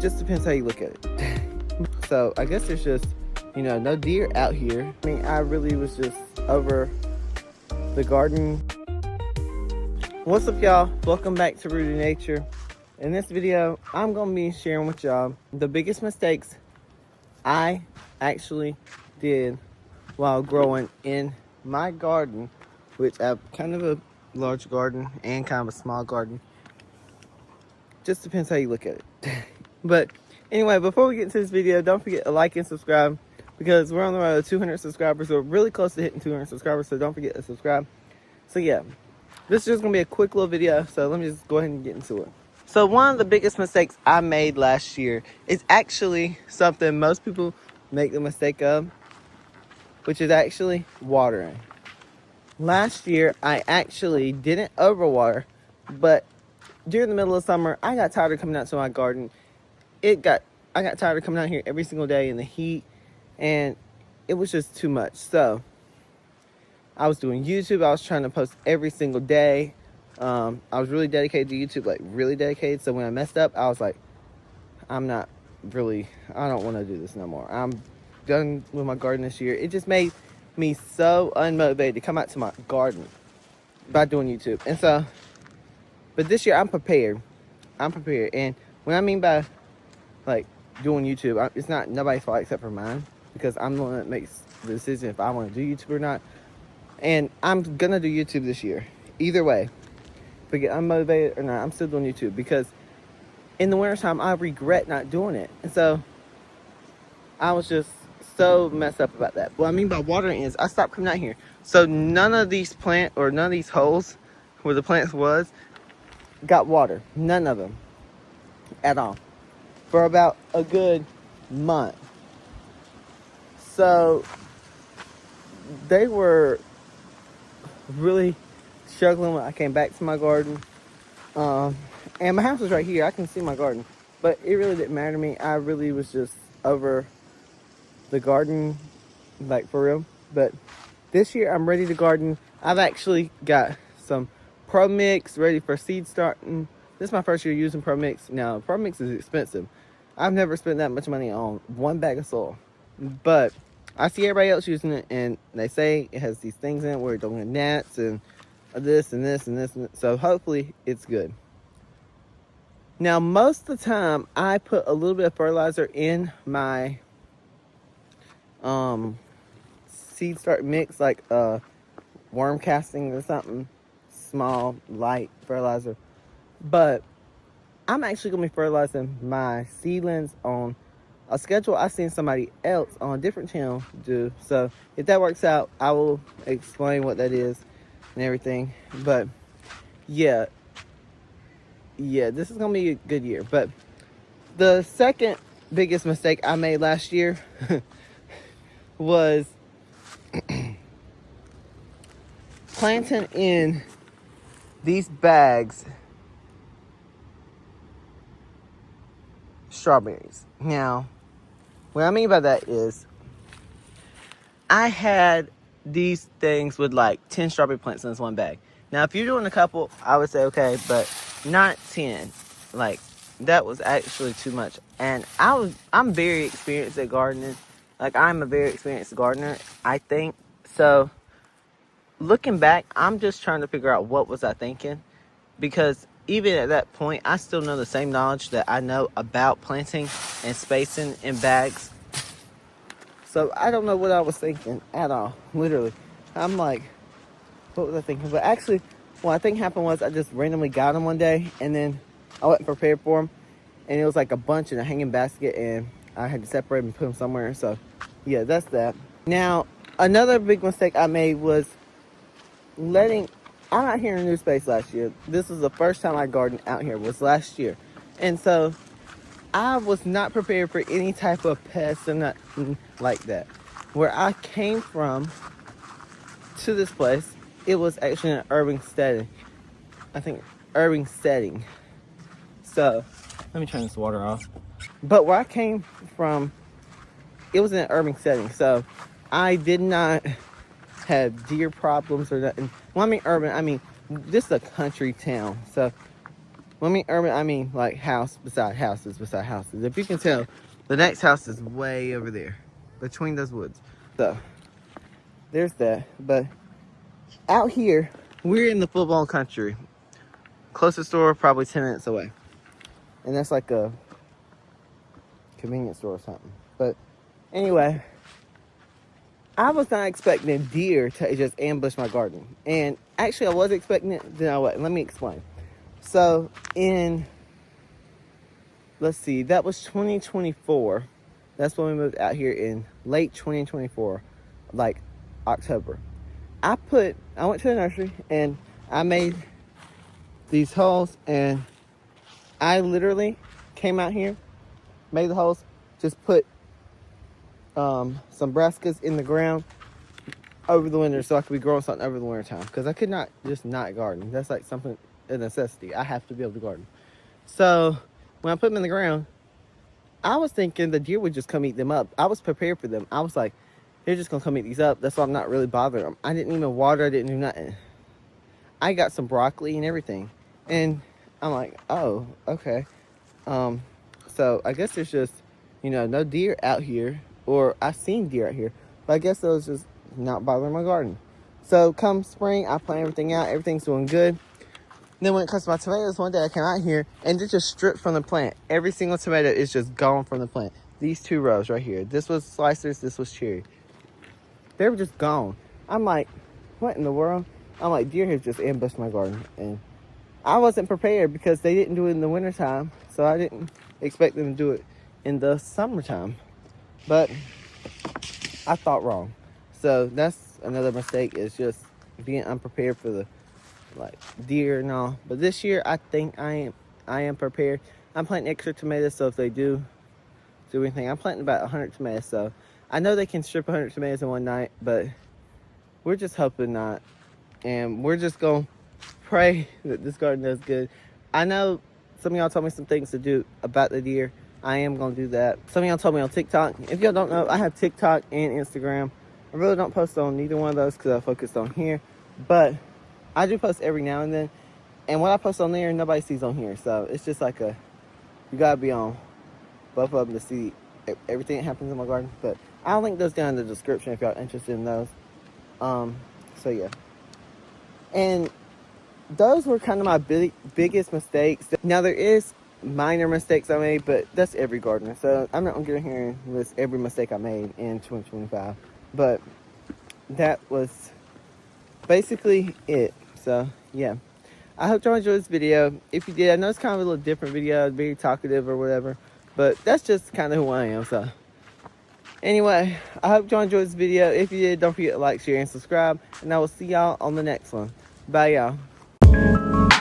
just depends how you look at it. So I guess there's just, no deer out here. I mean, I really was just over the garden. What's up, y'all? Welcome back to Rooted Nature. In this video, I'm gonna be sharing with y'all the biggest mistakes I actually did while growing in my garden, which I have kind of a large garden and kind of a small garden. Just depends how you look at it. But anyway, before we get into this video, don't forget to like and subscribe, because we're on the road to 200 subscribers. We're really close to hitting 200 subscribers, so don't forget to subscribe. So yeah, this is just gonna be a quick little video, so let me just go ahead and get into it. So one of the biggest mistakes I made last year is actually something most people make the mistake of, which is actually watering. Last year, I actually didn't overwater, but during the middle of summer, I got tired of coming out to my garden. I got tired of coming out here every single day in the heat, and it was just too much. So I was doing YouTube. I was trying to post every single day. I was really dedicated to YouTube, like really dedicated. So when I messed up, I was like, I don't want to do this no more. I'm done with my garden this year. It just made me so unmotivated to come out to my garden by doing YouTube. And so, but this year I'm prepared. And what I mean by like doing YouTube, it's not nobody's fault except for mine, because I'm the one that makes the decision if I want to do YouTube or not. And I'm gonna do YouTube this year. Either way, if I get unmotivated or not, I'm still doing YouTube, because in the wintertime I regret not doing it. And so I was just so messed up about that. What I mean by watering is I stopped coming out here. So none of these holes where the plants was got water. None of them at all. For about a good month. So they were really struggling when I came back to my garden. And my house was right here. I can see my garden. But it really didn't matter to me. I really was just over the garden, like for real. But this year I'm ready to garden. I've actually got some Pro Mix ready for seed starting. This is my first year using Pro Mix. Now, Pro Mix is expensive. I've never spent that much money on one bag of soil. But I see everybody else using it, and they say it has these things in it where it don't get gnats and this and this and this. So hopefully it's good. Now, most of the time, I put a little bit of fertilizer in my seed start mix, like worm casting or something, small, light fertilizer. But I'm actually going to be fertilizing my seedlings on a schedule I've seen somebody else on a different channel do. So if that works out, I will explain what that is and everything. But yeah, this is going to be a good year. But the second biggest mistake I made last year was planting in these bags strawberries. Now, what I mean by that is I had these things with like 10 strawberry plants in this one bag. Now, if you're doing a couple, I would say okay, but not 10. Like, that was actually too much. And I'm very experienced at gardening. Like, I'm a very experienced gardener, I think. So, looking back, I'm just trying to figure out what was I thinking. Because even at that point, I still know the same knowledge that I know about planting and spacing in bags. So, I don't know what I was thinking at all. Literally. I'm like, what was I thinking? But actually, what I think happened was I just randomly got them one day. And then I wasn't prepared for them. And it was like a bunch in a hanging basket. And I had to separate them and put them somewhere. So, yeah, that's that. Now, another big mistake I made was I'm out here in a new space last year. This was the first time I gardened out here, was last year. And so, I was not prepared for any type of pests and nothing like that. Where I came from to this place, it was actually an urban setting. I think urban setting. So, let me turn this water off. But where I came from, it was in an urban setting. So, I did not have deer problems or nothing. When I mean urban, I mean this is a country town. So, When I mean urban, I mean like house beside houses beside houses. If you can tell, the next house is way over there, between those woods. So, there's that. But out here, we're in the football country. Closest store, probably 10 minutes away. And that's like a convenience store or something. But anyway, I was not expecting deer to just ambush my garden. And actually, I was expecting it. Then I what? Let me explain. So, let's see, that was 2024. That's when we moved out here in late 2024, like October. I went to the nursery and I made these holes, and I literally came out here, made the holes, just put some brassicas in the ground over the winter so I could be growing something over the winter time, because I could not just not garden. That's like something, a necessity. I have to be able to garden. So when I put them in the ground, I was thinking the deer would just come eat them up. I was prepared for them. I was like, they're just gonna come eat these up. That's why I'm not really bothering them. I didn't even water. I didn't do nothing. I got some broccoli and everything, and I'm like, oh, okay. So I guess there's just, no deer out here, or I've seen deer out here, but I guess those just not bothering my garden. So come spring, I plant everything out. Everything's doing good. Then when it comes to my tomatoes, one day I came out here and they're just stripped from the plant. Every single tomato is just gone from the plant. These two rows right here. This was slicers, this was cherry. They were just gone. I'm like, what in the world? I'm like, deer have just ambushed my garden. And I wasn't prepared because they didn't do it in the wintertime. So I didn't expect them to do it in the summertime. But I thought wrong. So that's another mistake, is just being unprepared for the deer and all. But this year I think I am prepared. I'm planting extra tomatoes, so if they do anything, I'm planting about 100 tomatoes. So I know they can strip 100 tomatoes in one night, but we're just hoping not. And we're just gonna pray that this garden does good. I know some of y'all told me some things to do about the deer. I am gonna do that. Some of y'all told me on TikTok. If y'all don't know, I have TikTok and Instagram. I really don't post on neither one of those because I focused on here, but I do post every now and then. And what I post on there, nobody sees on here. So it's just like you gotta be on both of them to see everything that happens in my garden. But I'll link those down in the description if y'all interested in those. So yeah. And those were kind of my biggest mistakes. Now there is minor mistakes I made, but that's every gardener. So I'm not gonna get in here and list every mistake I made in 2025. But that was basically it. So yeah, I hope y'all enjoyed this video. If you did, I know it's kind of a little different video, very talkative or whatever, but that's just kind of who I am. So anyway, I hope y'all enjoyed this video. If you did, don't forget to like, share, and subscribe, and I will see y'all on the next one. Bye, y'all.